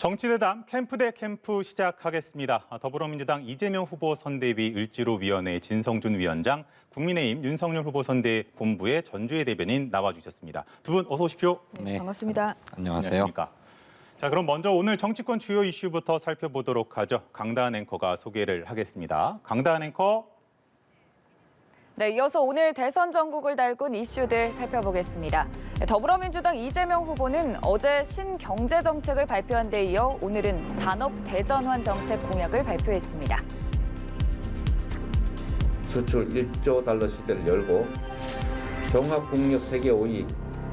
정치대담 캠프 대 캠프 시작하겠습니다. 더불어민주당 이재명 후보 선대위 을지로위원회 진성준 위원장, 국민의힘 윤석열 후보 선대 본부의 전주혜 대변인 나와주셨습니다. 두 분 어서 오십시오. 네, 반갑습니다. 안녕하세요. 안녕하십니까. 자, 그럼 먼저 오늘 정치권 주요 이슈부터 살펴보도록 하죠. 강다한 앵커가 소개를 하겠습니다. 강다한 앵커. 네, 이어서 오늘 대선 전국을 달군 이슈들 살펴보겠습니다. 더불어민주당 이재명 후보는 어제 신경제정책을 발표한 데 이어 오늘은 산업 대전환 정책 공약을 발표했습니다. 수출 1조 달러 시대를 열고 종합국력 세계 5위,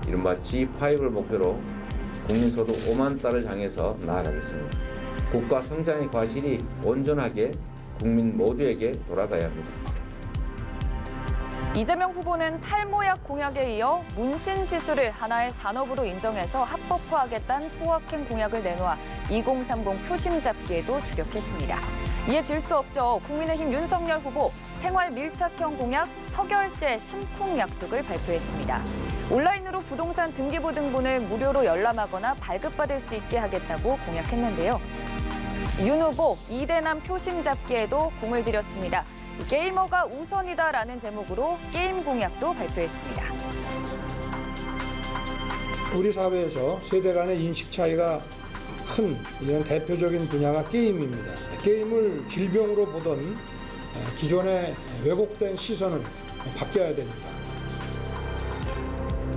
이른바 G5를 목표로 국민소득 5만 달러를 향해서 나아가겠습니다. 국가 성장의 과실이 온전하게 국민 모두에게 돌아가야 합니다. 이재명 후보는 탈모약 공약에 이어 문신 시술을 하나의 산업으로 인정해서 합법화하겠다는 소확행 공약을 내놓아 2030 표심 잡기에도 주력했습니다. 이에 질 수 없죠. 국민의힘 윤석열 후보 생활 밀착형 공약 서결시의 심쿵 약속을 발표했습니다. 온라인으로 부동산 등기부 등본을 무료로 열람하거나 발급받을 수 있게 하겠다고 공약했는데요. 윤 후보 2대남 표심 잡기에도 공을 들였습니다. 게이머가 우선이다라는 제목으로 게임 공약도 발표했습니다. 우리 사회에서 세대 간의 인식 차이가 큰 이런 대표적인 분야가 게임입니다. 게임을 질병으로 보던 기존의 왜곡된 시선은 바뀌어야 됩니다.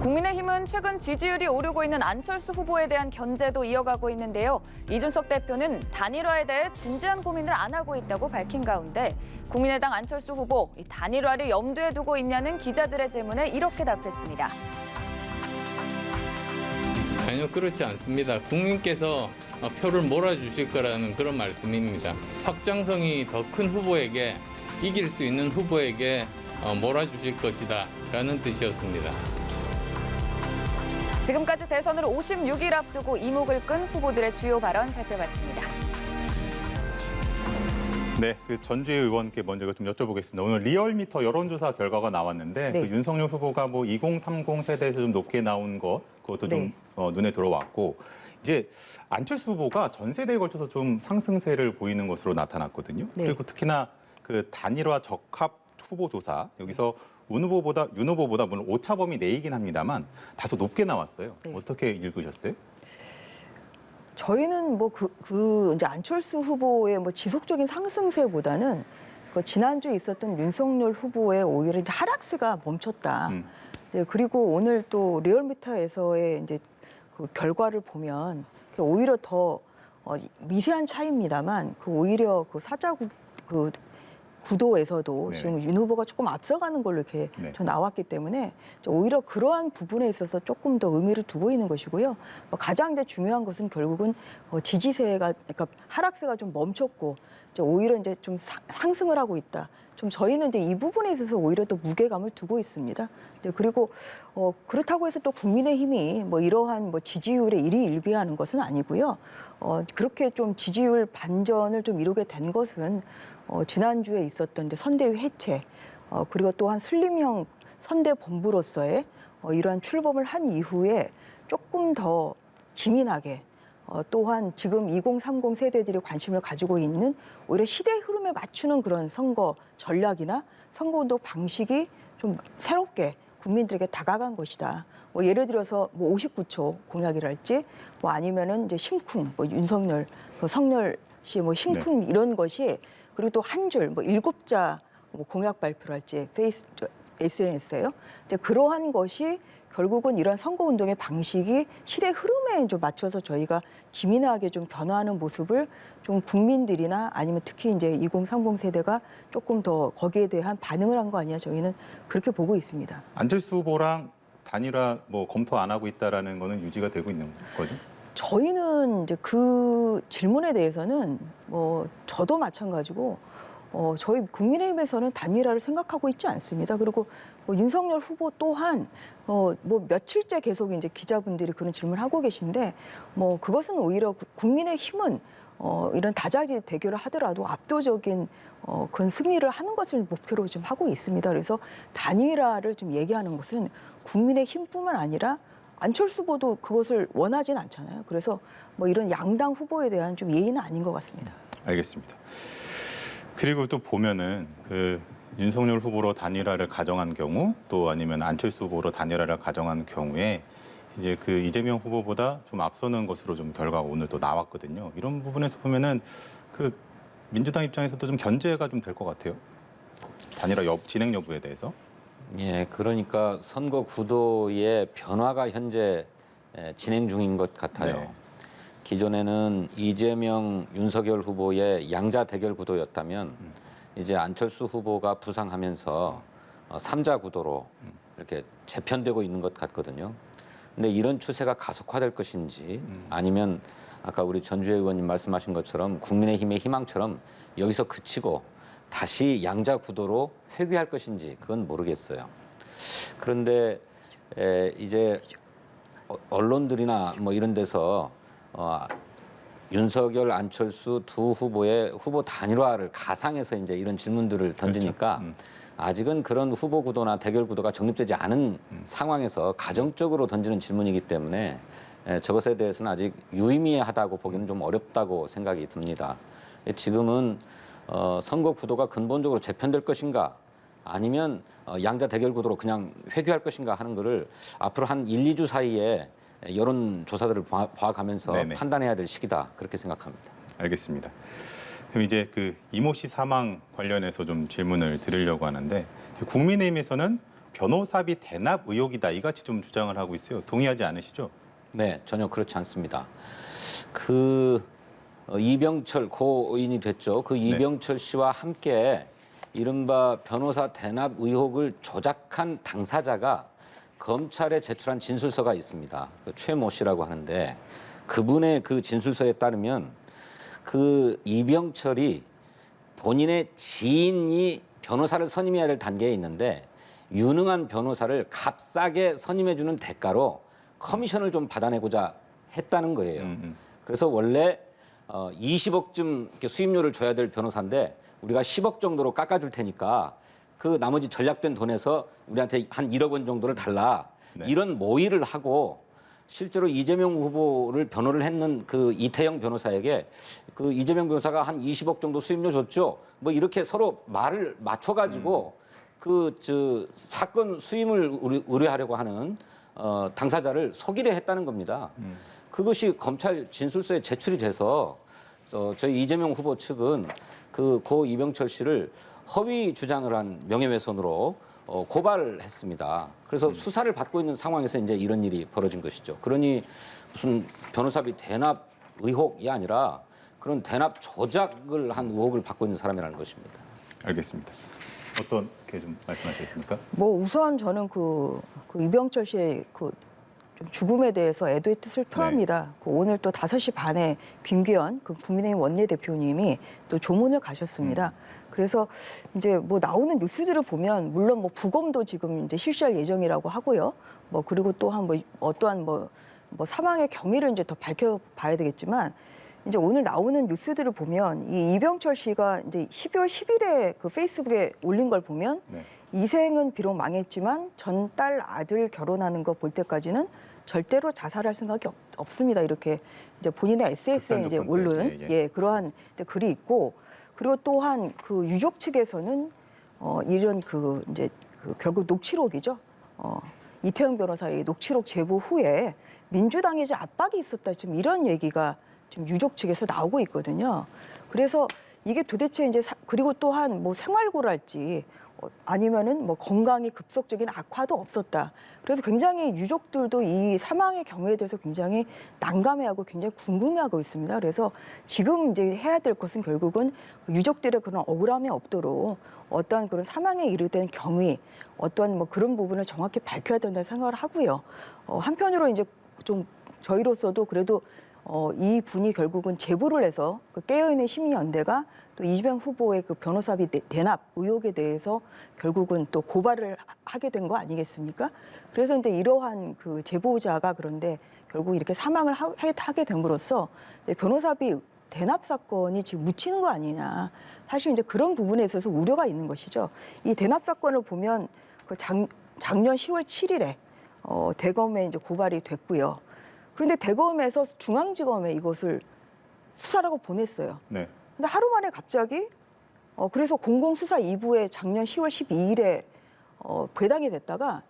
국민의힘은 최근 지지율이 오르고 있는 안철수 후보에 대한 견제도 이어가고 있는데요. 이준석 대표는 단일화에 대해 진지한 고민을 안 하고 있다고 밝힌 가운데 국민의당 안철수 후보 이 단일화를 염두에 두고 있냐는 기자들의 질문에 이렇게 답했습니다. 전혀 그렇지 않습니다. 국민께서 표를 몰아주실 거라는 그런 말씀입니다. 확장성이 더 큰 후보에게, 이길 수 있는 후보에게 몰아주실 것이다 라는 뜻이었습니다. 지금까지 대선을 56일 앞두고 이목을 끈 후보들의 주요 발언 살펴봤습니다. 네, 그 전주혜 의원께 먼저 좀 여쭤보겠습니다. 오늘 리얼미터 여론조사 결과가 나왔는데 네. 그 윤석열 후보가 뭐 2030 세대에서 좀 높게 나온 것 그것도 좀 네. 눈에 들어왔고 이제 안철수 후보가 전 세대에 걸쳐서 좀 상승세를 보이는 것으로 나타났거든요. 네. 그리고 특히나 그 단일화 적합 후보 조사 여기서 윤 후보보다 물론 오차범위 내이긴 합니다만 다소 높게 나왔어요. 네. 어떻게 읽으셨어요? 저희는 뭐 이제 안철수 후보의 뭐 지속적인 상승세보다는 그 지난주에 있었던 윤석열 후보의 오히려 이제 하락세가 멈췄다. 네, 그리고 오늘 또 리얼미터에서의 이제 그 결과를 보면 오히려 더 미세한 차이입니다만 그 오히려 그 사자구 그 구도에서도 네. 지금 윤 후보가 조금 앞서가는 걸로 이렇게 네. 저 나왔기 때문에 오히려 그러한 부분에 있어서 조금 더 의미를 두고 있는 것이고요. 가장 이제 중요한 것은 결국은 지지세가 그러니까 하락세가 좀 멈췄고 이제 오히려 이제 좀 상승을 하고 있다. 좀 저희는 이제 이 부분에 있어서 오히려 또 무게감을 두고 있습니다. 그리고 그렇다고 해서 또 국민의힘이 뭐 이러한 뭐 지지율에 일희일비하는 것은 아니고요. 그렇게 좀 지지율 반전을 좀 이루게 된 것은 지난주에 있었던 이제 선대위 해체 그리고 또한 슬림형 선대 본부로서의 이러한 출범을 한 이후에 조금 더 기민하게 또한 지금 2030 세대들이 관심을 가지고 있는 오히려 시대 흐름에 맞추는 그런 선거 전략이나 선거운동 방식이 좀 새롭게 국민들에게 다가간 것이다. 뭐 예를 들어서 뭐 59초 공약이랄지 뭐 아니면은 이제 심쿵, 뭐 윤석열, 뭐 성렬 씨 뭐 심쿵 이런 것이 그리고 또 한 줄 뭐 7자 뭐 공약 발표를 할지 SNS에요. 이제 그러한 것이 결국은 이런 선거운동의 방식이 시대 흐름에 좀 맞춰서 저희가 기민하게 좀 변화하는 모습을 좀 국민들이나 아니면 특히 이제 2030 세대가 조금 더 거기에 대한 반응을 한 거 아니냐 저희는 그렇게 보고 있습니다. 안철수 후보랑 단일화 뭐 검토 안 하고 있다라는 거는 유지가 되고 있는 거죠? 저희는 이제 그 질문에 대해서는 뭐 저도 마찬가지고 저희 국민의힘에서는 단일화를 생각하고 있지 않습니다. 그리고 뭐 윤석열 후보 또한 뭐 며칠째 계속 이제 기자분들이 그런 질문을 하고 계신데 뭐 그것은 오히려 국민의힘은 이런 다자기 대결을 하더라도 압도적인 그런 승리를 하는 것을 목표로 좀 하고 있습니다. 그래서 단일화를 좀 얘기하는 것은 국민의힘뿐만 아니라 안철수 후보도 그것을 원하진 않잖아요. 그래서 뭐 이런 양당 후보에 대한 좀 예의는 아닌 것 같습니다. 알겠습니다. 그리고 또 보면은 그 윤석열 후보로 단일화를 가정한 경우 또 아니면 안철수 후보로 단일화를 가정한 경우에 이제 그 이재명 후보보다 좀 앞서는 것으로 좀 결과가 오늘 또 나왔거든요. 이런 부분에서 보면은 그 민주당 입장에서도 좀 견제가 좀 될 것 같아요. 단일화 진행 여부에 대해서. 예, 그러니까 선거 구도의 변화가 현재 진행 중인 것 같아요. 네. 기존에는 이재명, 윤석열 후보의 양자 대결 구도였다면 이제 안철수 후보가 부상하면서 3자 구도로 이렇게 재편되고 있는 것 같거든요. 근데 이런 추세가 가속화될 것인지 아니면 아까 우리 전주혜 의원님 말씀하신 것처럼 국민의힘의 희망처럼 여기서 그치고 다시 양자 구도로 회귀할 것인지 그건 모르겠어요. 그런데 이제 언론들이나 뭐 이런 데서 윤석열, 안철수 두 후보의 후보 단일화를 가상해서 이제 이런 질문들을 던지니까 그렇죠. 아직은 그런 후보 구도나 대결 구도가 정립되지 않은 상황에서 가정적으로 던지는 질문이기 때문에 저것에 대해서는 아직 유의미하다고 보기는 좀 어렵다고 생각이 듭니다. 지금은 선거 구도가 근본적으로 재편될 것인가 아니면 양자 대결 구도로 그냥 회귀할 것인가 하는 거를 앞으로 한 1, 2주 사이에 여론 조사들을 봐가면서 네네. 판단해야 될 시기다 그렇게 생각합니다. 알겠습니다. 그럼 이제 그 이모 씨 사망 관련해서 좀 질문을 드리려고 하는데 국민의힘에서는 변호사비 대납 의혹이다 이같이 좀 주장을 하고 있어요. 동의하지 않으시죠? 네, 전혀 그렇지 않습니다. 그 이병철 고인이 됐죠. 그 이병철 씨와 함께 이른바 변호사 대납 의혹을 조작한 당사자가 검찰에 제출한 진술서가 있습니다. 그 최모 씨라고 하는데 그분의 그 진술서에 따르면 그 이병철이 본인의 지인이 변호사를 선임해야 될 단계에 있는데 유능한 변호사를 값싸게 선임해주는 대가로 커미션을 좀 받아내고자 했다는 거예요. 그래서 원래 20억쯤 이렇게 수임료를 줘야 될 변호사인데 우리가 10억 정도로 깎아줄 테니까 그 나머지 전략된 돈에서 우리한테 한 1억 원 정도를 달라. 네. 이런 모의를 하고 실제로 이재명 후보를 변호를 했는 그 이태영 변호사에게 그 이재명 변호사가 한 20억 정도 수임료 줬죠. 뭐 이렇게 서로 말을 맞춰가지고 그 사건 수임을 의뢰하려고 하는 당사자를 속이려 했다는 겁니다. 그것이 검찰 진술서에 제출이 돼서 저희 이재명 후보 측은 그 고 이병철 씨를 허위 주장을 한 명예훼손으로 고발했습니다. 그래서 수사를 받고 있는 상황에서 이제 이런 일이 벌어진 것이죠. 그러니 무슨 변호사비 대납 의혹이 아니라 그런 대납 조작을 한 의혹을 받고 있는 사람이라는 것입니다. 알겠습니다. 어떻게 좀 말씀하시겠습니까? 뭐 우선 저는 그 이병철 씨의 그 좀 죽음에 대해서 애도의 뜻을 표합니다. 그 오늘 또 5시 반에 김기현 그 국민의힘 원내대표님이 또 조문을 가셨습니다. 그래서 이제 뭐 나오는 뉴스들을 보면 물론 뭐 부검도 지금 이제 실시할 예정이라고 하고요. 뭐 그리고 또한 뭐 어떠한 뭐 사망의 경위를 이제 더 밝혀봐야 되겠지만 이제 오늘 나오는 뉴스들을 보면 이 이병철 씨가 이제 12월 10일에 그 페이스북에 올린 걸 보면 이생은 비록 망했지만 전 딸 아들 결혼하는 거 볼 때까지는 절대로 자살할 생각이 없습니다. 이렇게 이제 본인의 SNS에 이제 올른 그러한 글이 있고 그리고 또한 그 유족 측에서는 이런 그 이제 그 결국 녹취록이죠. 이태영 변호사의 녹취록 제보 후에 민주당에 이제 압박이 있었다. 지금 이런 얘기가 지금 유족 측에서 나오고 있거든요. 그래서 이게 도대체 이제 그리고 또한 뭐 생활고랄지 아니면은 뭐 건강이 급속적인 악화도 없었다. 그래서 굉장히 유족들도 이 사망의 경우에 대해서 굉장히 난감해하고 굉장히 궁금해하고 있습니다. 그래서 지금 이제 해야 될 것은 결국은 유족들의 그런 억울함이 없도록 어떠한 그런 사망에 이르된 경위, 어떠한 뭐 그런 부분을 정확히 밝혀야 된다는 생각을 하고요. 한편으로 이제 좀 저희로서도 그래도 이 분이 결국은 제보를 해서 그 깨어있는 시민연대가 또 이재명 후보의 그 변호사비 대납 의혹에 대해서 결국은 또 고발을 하게 된 거 아니겠습니까? 그래서 이제 이러한 그 제보자가 그런데 결국 이렇게 사망을 하게 됨으로써 변호사비 대납 사건이 지금 묻히는 거 아니냐. 사실 이제 그런 부분에 있어서 우려가 있는 것이죠. 이 대납 사건을 보면 그 작년 10월 7일에 대검에 이제 고발이 됐고요. 그런데 대검에서 중앙지검에 이것을 수사라고 보냈어요. 네. 근데 하루 만에 갑자기 그래서 공공수사 2부에 작년 10월 12일에 배당이 됐다가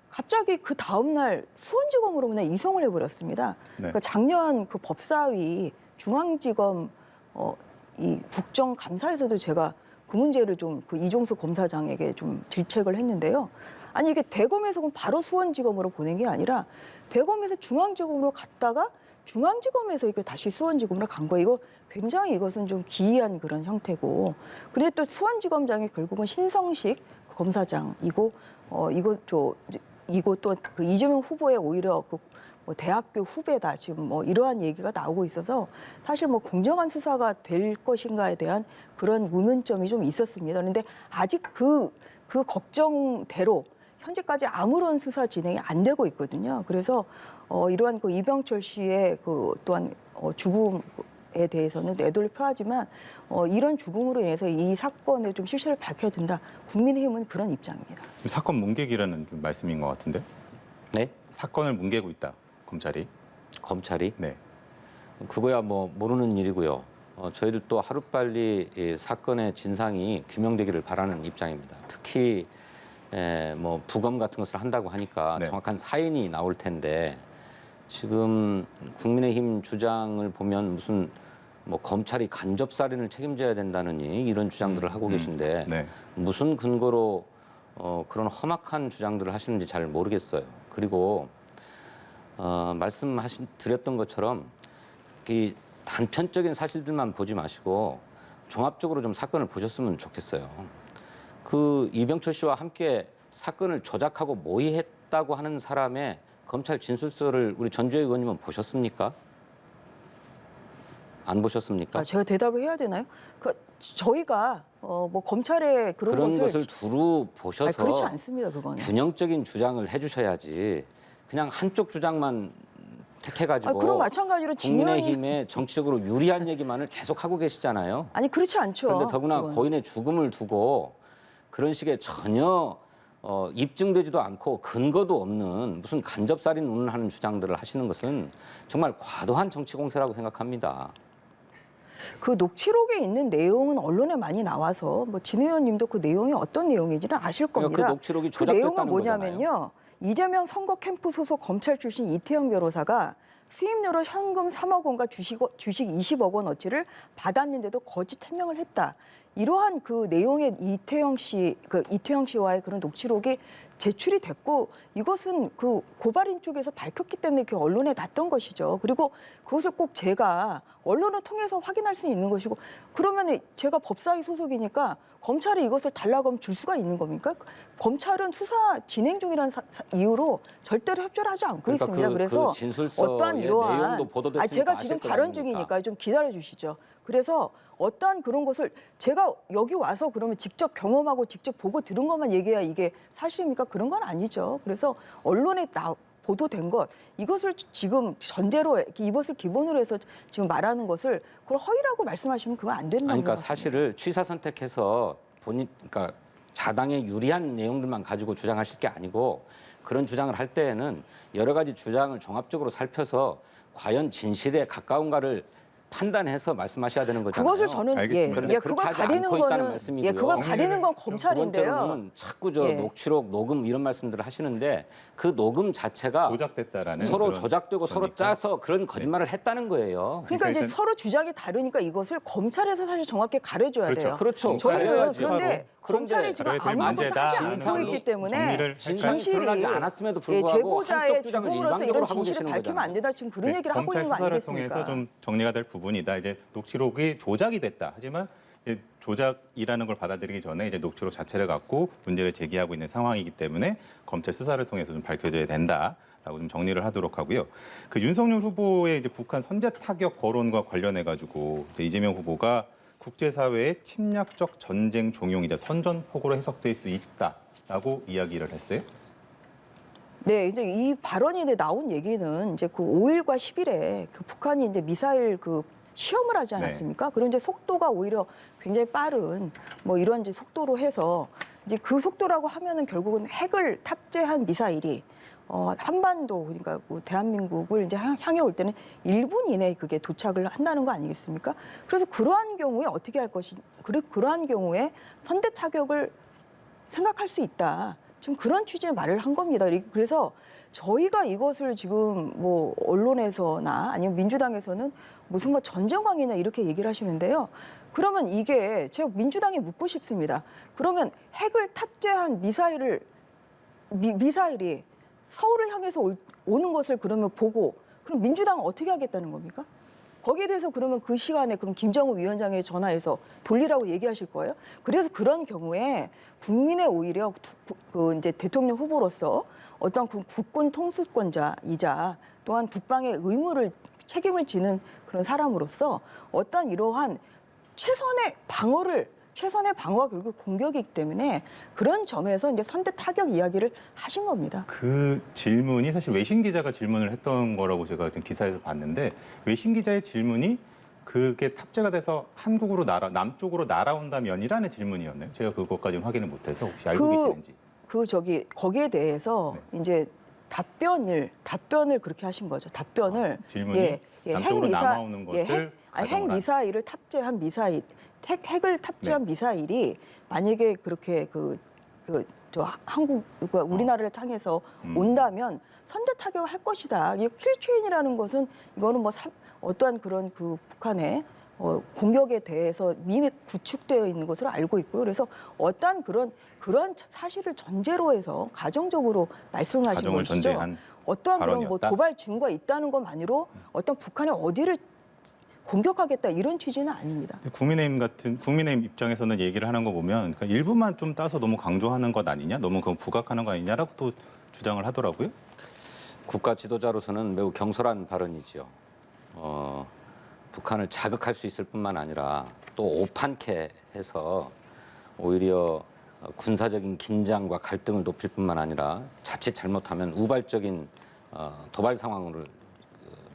갑자기 그 다음 날 수원지검으로 그냥 이송을 해버렸습니다. 네. 그러니까 작년 그 법사위 중앙지검 이 국정감사에서도 제가 그 문제를 좀 그 이종수 검사장에게 좀 질책을 했는데요. 아니 이게 대검에서 그럼 바로 수원지검으로 보낸 게 아니라 대검에서 중앙지검으로 갔다가 중앙지검에서 이게 다시 수원지검으로 간 거예요. 이거 굉장히 이것은 좀 기이한 그런 형태고. 그런데 또 수원지검장이 결국은 신성식 검사장이고 이거 또 그 이재명 후보의 오히려 뭐 대학교 후배다 지금 뭐 이러한 얘기가 나오고 있어서 사실 뭐 공정한 수사가 될 것인가에 대한 그런 의문점이 좀 있었습니다. 그런데 아직 그 걱정대로 현재까지 아무런 수사 진행이 안 되고 있거든요. 그래서 이러한 그 이병철 씨의 그 또한 죽음에 대해서는 애도를 표하지만 이런 죽음으로 인해서 이 사건의 좀 실체를 밝혀야 된다. 국민의힘은 그런 입장입니다. 사건 뭉개기라는 좀 말씀인 것 같은데. 네? 사건을 뭉개고 있다. 검찰이? 네. 그거야 뭐 모르는 일이고요. 저희들 또 하루빨리 이 사건의 진상이 규명되기를 바라는 입장입니다. 특히 뭐 부검 같은 것을 한다고 하니까 네. 정확한 사인이 나올 텐데 지금 국민의힘 주장을 보면 무슨 뭐 검찰이 간접살인을 책임져야 된다느니 이런 주장들을 하고 계신데 네. 무슨 근거로 그런 험악한 주장들을 하시는지 잘 모르겠어요. 그리고 드렸던 것처럼 이 단편적인 사실들만 보지 마시고 종합적으로 좀 사건을 보셨으면 좋겠어요. 그 이병철 씨와 함께 사건을 조작하고 모의했다고 하는 사람의 검찰 진술서를 우리 전주혜 의원님은 보셨습니까? 안 보셨습니까? 제가 대답을 해야 되나요? 저희가 뭐 검찰의 그런 것을 두루 보셔서 그렇지 않습니다. 그거는. 균형적인 주장을 해주셔야지 그냥 한쪽 주장만 택해가지고 그럼 마찬가지로 진의원이 국민의힘에 정치적으로 유리한 얘기만을 계속 하고 계시잖아요. 아니 그렇지 않죠. 그런데 더구나 그건. 고인의 죽음을 두고 그런 식의 전혀 입증되지도 않고 근거도 없는 무슨 간접살인 운운하는 주장들을 하시는 것은 정말 과도한 정치 공세라고 생각합니다. 그 녹취록에 있는 내용은 언론에 많이 나와서 뭐 진 의원님도 그 내용이 어떤 내용인지는 아실 겁니다. 그 녹취록이 그 조작됐다는 내용은 뭐냐면요. 거잖아요. 이재명 선거 캠프 소속 검찰 출신 이태영 변호사가 수임료로 현금 3억 원과 주식 20억 원어치를 받았는데도 거짓 해명을 했다. 이러한 그 내용의 이태영 씨와의 그런 녹취록이 제출이 됐고 이것은 그 고발인 쪽에서 밝혔기 때문에 그 언론에 났던 것이죠. 그리고 그것을 꼭 제가 언론을 통해서 확인할 수 있는 것이고 그러면 제가 법사위 소속이니까 검찰이 이것을 달라고 하면 줄 수가 있는 겁니까? 검찰은 수사 진행 중이라는 이유로 절대로 협조를 하지 않고 그러니까 있습니다. 그래서 진술서의 어떠한 이러한 내용도 보도됐으니까 제가 아실 지금 거 발언 아닙니까? 중이니까 좀 기다려 주시죠. 그래서 어떠한 그런 것을 제가 여기 와서 그러면 직접 경험하고 직접 보고 들은 것만 얘기해야 이게 사실입니까? 그런 건 아니죠. 그래서 언론에 보도된 것 이것을 지금 전제로 이것을 기본으로 해서 지금 말하는 것을 그걸 허위라고 말씀하시면 그거 안 된다는 그러니까 거죠. 사실을 취사 선택해서 그러니까 자당에 유리한 내용들만 가지고 주장하실 게 아니고 그런 주장을 할 때에는 여러 가지 주장을 종합적으로 살펴서 과연 진실에 가까운가를 판단해서 말씀하셔야 되는 거잖아요. 그것을 저는 알겠습니다. 그런데 그걸 그렇게 하지 가리는 않고 있다는 거는 말씀이고요. 그걸 가리는 건 두 검찰인데요. 번째로는 자꾸 저 예. 녹취록, 녹음 이런 말씀들을 하시는데 그 녹음 자체가 조작됐다라는 서로 그런 조작되고 서로 거니까. 짜서 그런 거짓말을 했다는 거예요. 그러니까 이제 일단- 서로 주장이 다르니까 이것을 검찰에서 사실 정확히 가려줘야 그렇죠. 돼요. 그렇죠. 저희는 가려야죠. 그런데 검찰이 지금 가려야 될 아무것도 하지 문제다라는 않고 있기 때문에 정리를 진실이 진실이 드러나지 않았음에도 불구하고 제보자의 한쪽 주장을 죽음으로서 일방적으로 이런 하고 진실을 계시는 밝히면 안 거잖아요. 된다. 지금 그런 얘기를 하고 검찰 있는 거 수사를 아니겠습니까? 통해서 좀 정리가 될 부분이다. 이제 녹취록이 조작이 됐다. 하지만 이제 조작이라는 걸 받아들이기 전에 이제 녹취록 자체를 갖고 문제를 제기하고 있는 상황이기 때문에 검찰 수사를 통해서 좀 밝혀져야 된다라고 좀 정리를 하도록 하고요. 그 윤석열 후보의 이제 북한 선제 타격 거론과 관련해 가지고 이재명 후보가 국제사회의 침략적 전쟁 종용이자 선전포고로 해석될 수 있다라고 이야기를 했어요. 네, 이제 이 발언이 나온 얘기는 이제 그 5일과 10일에 그 북한이 이제 미사일 그 시험을 하지 않았습니까? 그런 이제 속도가 오히려 굉장히 빠른 뭐 이런 이제 속도로 해서 이제 그 속도라고 하면은 결국은 핵을 탑재한 미사일이 한반도 그러니까 대한민국을 이제 향해 올 때는 1분 이내에 그게 도착을 한다는 거 아니겠습니까? 그래서 그러한 경우에 어떻게 할 것이 그러한 경우에 선대 타격을 생각할 수 있다. 지금 그런 취지의 말을 한 겁니다. 그래서 저희가 이것을 지금 뭐 언론에서나 아니면 민주당에서는 무슨 뭐 전쟁광이냐 이렇게 얘기를 하시는데요. 그러면 이게 제가 민주당에 묻고 싶습니다. 그러면 핵을 탑재한 미사일이 서울을 향해서 오는 것을 그러면 보고 그럼 민주당은 어떻게 하겠다는 겁니까? 거기에 대해서 그러면 그 시간에 그럼 김정은 위원장에 전화해서 돌리라고 얘기하실 거예요? 그래서 그런 경우에 국민의 오히려 이제 대통령 후보로서 어떤 국군 통수권자이자 또한 국방의 책임을 지는 그런 사람으로서 어떤 이러한 최선의 방어가 결국 공격이기 때문에 그런 점에서 이제 선대 타격 이야기를 하신 겁니다. 그 질문이 사실 외신 기자가 질문을 했던 거라고 제가 좀 기사에서 봤는데 외신 기자의 질문이 그게 탑재가 돼서 한국으로 남쪽으로 날아온다면이라는 질문이었나요? 제가 그것까지는 확인을 못해서 혹시 알고 계시는지. 거기에 대해서 이제 답변을 그렇게 하신 거죠. 답변을 질문이 남쪽으로 남아오는 것을 핵 미사일을 탑재한 핵을 탑재한 미사일이 만약에 그렇게 우리나라를 향해서 온다면 선제 타격을 할 것이다. 이 킬체인이라는 것은 이거는 뭐 어떠한 그런 그 북한의 공격에 대해서 이미 구축되어 있는 것으로 알고 있고요. 그래서 어떠한 그런 사실을 전제로 해서 가정적으로 말씀하신 것이죠. 어떠한 그런 뭐 도발 징후가 있다는 것만으로 어떤 북한의 어디를 공격하겠다 이런 취지는 아닙니다. 국민의힘 입장에서는 얘기를 하는 거 보면 그러니까 일부만 좀 따서 너무 강조하는 것 아니냐, 너무 부각하는 거 아니냐라고 또 주장을 하더라고요. 국가 지도자로서는 매우 경솔한 발언이지요. 북한을 자극할 수 있을 뿐만 아니라 또 오판케 해서 오히려 군사적인 긴장과 갈등을 높일 뿐만 아니라 자칫 잘못하면 우발적인 도발 상황을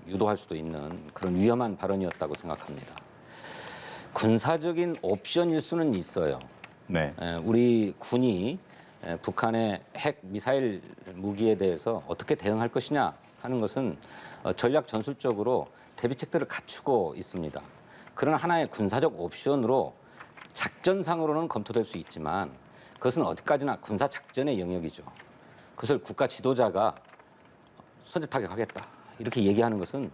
유도할 수도 있는 그런 위험한 발언이었다고 생각합니다. 군사적인 옵션일 수는 있어요. 네. 우리 군이 북한의 핵 미사일 무기에 대해서 어떻게 대응할 것이냐 하는 것은 전략 전술적으로 대비책들을 갖추고 있습니다. 그런 하나의 군사적 옵션으로 작전상으로는 검토될 수 있지만 그것은 어디까지나 군사 작전의 영역이죠. 그것을 국가 지도자가 선제 타격하겠다 이렇게 얘기하는 것은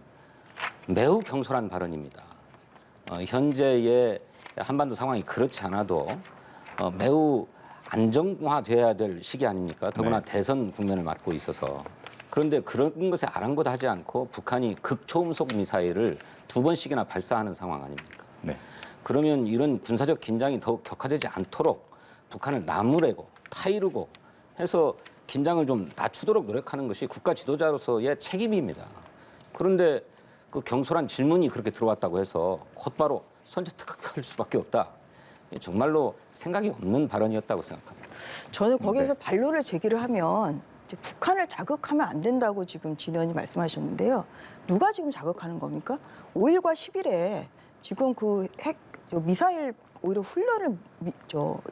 매우 경솔한 발언입니다. 현재의 한반도 상황이 그렇지 않아도 매우 안정화돼야 될 시기 아닙니까? 더구나 네. 대선 국면을 맞고 있어서. 그런데 그런 것에 아랑곳하지 않고 북한이 극초음속 미사일을 2번씩이나 발사하는 상황 아닙니까? 네. 그러면 이런 군사적 긴장이 더욱 격화되지 않도록 북한을 나무래고 타이르고 해서 긴장을 좀 낮추도록 노력하는 것이 국가 지도자로서의 책임입니다. 그런데 그 경솔한 질문이 그렇게 들어왔다고 해서 곧바로 선제 타격할 수밖에 없다. 정말로 생각이 없는 발언이었다고 생각합니다. 저는 거기에서 반론을 제기를 하면 이제 북한을 자극하면 안 된다고 지금 진 의원이 말씀하셨는데요. 누가 지금 자극하는 겁니까? 5일과 10일에 지금 그 핵 미사일 오히려 훈련을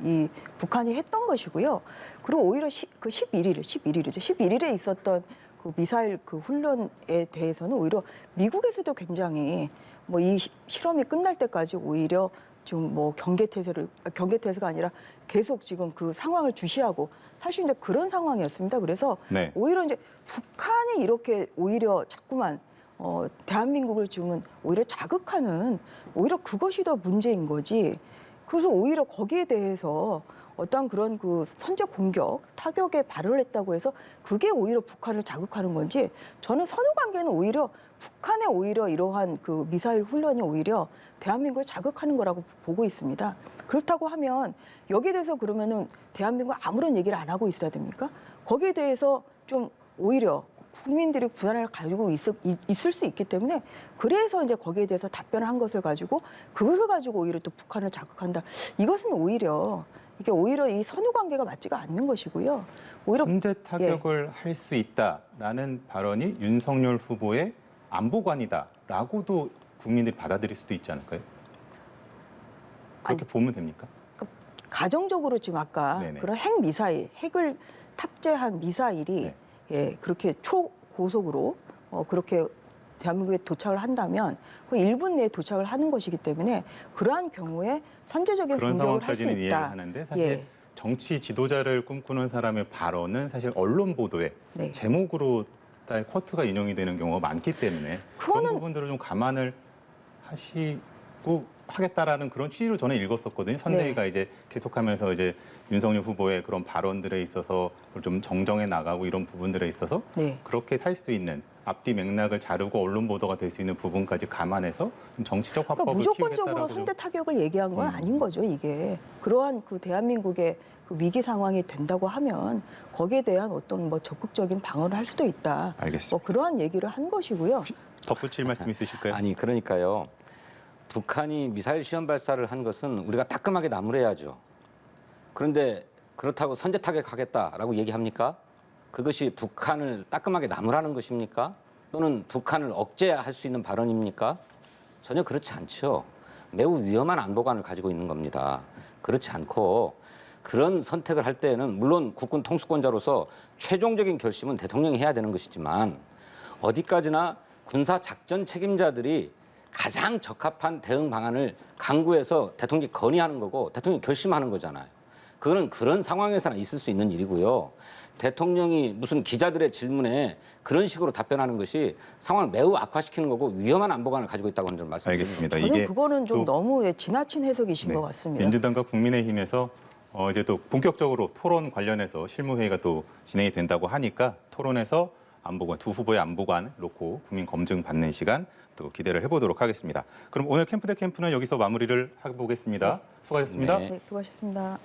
이 북한이 했던 것이고요. 그리고 오히려 11일에 있었던 그 미사일 그 훈련에 대해서는 오히려 미국에서도 굉장히 뭐 이 실험이 끝날 때까지 오히려 좀 뭐 경계태세가 아니라 계속 지금 그 상황을 주시하고 사실 이제 그런 상황이었습니다. 그래서 네. 오히려 이제 북한이 이렇게 오히려 자꾸만 대한민국을 지금은 오히려 자극하는 오히려 그것이 더 문제인 거지. 그래서 오히려 거기에 대해서 어떤 그런 그 선제 공격, 타격에 발언을 했다고 해서 그게 오히려 북한을 자극하는 건지 저는 선후 관계는 오히려 북한의 오히려 이러한 그 미사일 훈련이 오히려 대한민국을 자극하는 거라고 보고 있습니다. 그렇다고 하면 여기에 대해서 그러면은 대한민국 아무런 얘기를 안 하고 있어야 됩니까? 거기에 대해서 좀 오히려 국민들이 불안을 가지고 있을 수 있기 때문에 그래서 이제 거기에 대해서 답변을 한 것을 가지고 그것을 가지고 오히려 또 북한을 자극한다. 이것은 오히려 이게 오히려 이 선후 관계가 맞지가 않는 것이고요. 오히려 선제 타격을 할 수 있다라는 발언이 윤석열 후보의 안보관이다라고도 국민들이 받아들일 수도 있지 않을까요? 그렇게 보면 됩니까? 가정적으로 지금 아까 네네. 그런 핵을 탑재한 미사일이 네. 예, 그렇게 초고속으로 그렇게 대한민국에 도착을 한다면 그 1분 내에 도착을 하는 것이기 때문에 그러한 경우에 선제적인 그런 공격을 할 수 상황까지는 이해를 있다. 하는데 사실 예. 정치 지도자를 꿈꾸는 사람의 발언은 사실 언론 보도에 네. 제목으로 다 쿼트가 인용이 되는 경우가 많기 때문에 그거는- 그런 부분들을 좀 감안을 하시고 하겠다라는 그런 취지로 저는 읽었었거든요. 선대위가 이제 계속하면서 이제 윤석열 후보의 그런 발언들에 있어서 좀 정정해 나가고 이런 부분들에 있어서 네. 그렇게 할 수 있는 앞뒤 맥락을 자르고 언론 보도가 될 수 있는 부분까지 감안해서 좀 정치적 그러니까 화법을 무조건적으로 키우겠다라고 선제 타격을 얘기한 건 아닌 거죠, 이게. 그러한 그 대한민국의 그 위기 상황이 된다고 하면 거기에 대한 어떤 뭐 적극적인 방어를 할 수도 있다. 알겠습니다. 뭐 그러한 얘기를 한 것이고요. 덧붙일 말씀 있으실까요? 아니 그러니까요. 북한이 미사일 시험 발사를 한 것은 우리가 따끔하게 나무래야죠. 그런데 그렇다고 선제 타격하겠다라고 얘기합니까? 그것이 북한을 따끔하게 나무라는 것입니까? 또는 북한을 억제할 수 있는 발언입니까? 전혀 그렇지 않죠. 매우 위험한 안보관을 가지고 있는 겁니다. 그렇지 않고 그런 선택을 할 때에는 물론 국군 통수권자로서 최종적인 결심은 대통령이 해야 되는 것이지만 어디까지나 군사 작전 책임자들이 가장 적합한 대응 방안을 강구해서 대통령이 건의하는 거고 대통령이 결심하는 거잖아요. 그거는 그런 상황에서나 있을 수 있는 일이고요. 대통령이 무슨 기자들의 질문에 그런 식으로 답변하는 것이 상황을 매우 악화시키는 거고 위험한 안보관을 가지고 있다고 저는 말씀드립니다. 알겠습니다. 저는 그거는 좀 또- 너무 지나친 해석이신 네. 것 같습니다. 민주당과 국민의힘에서 이제 또 본격적으로 토론 관련해서 실무회의가 또 진행이 된다고 하니까 토론에서 안보관 두 후보의 안보관 놓고 국민 검증 받는 시간 또 기대를 해보도록 하겠습니다. 그럼 오늘 캠프 대 캠프는 여기서 마무리를 해보겠습니다. 수고하셨습니다. 네. 네, 수고하셨습니다.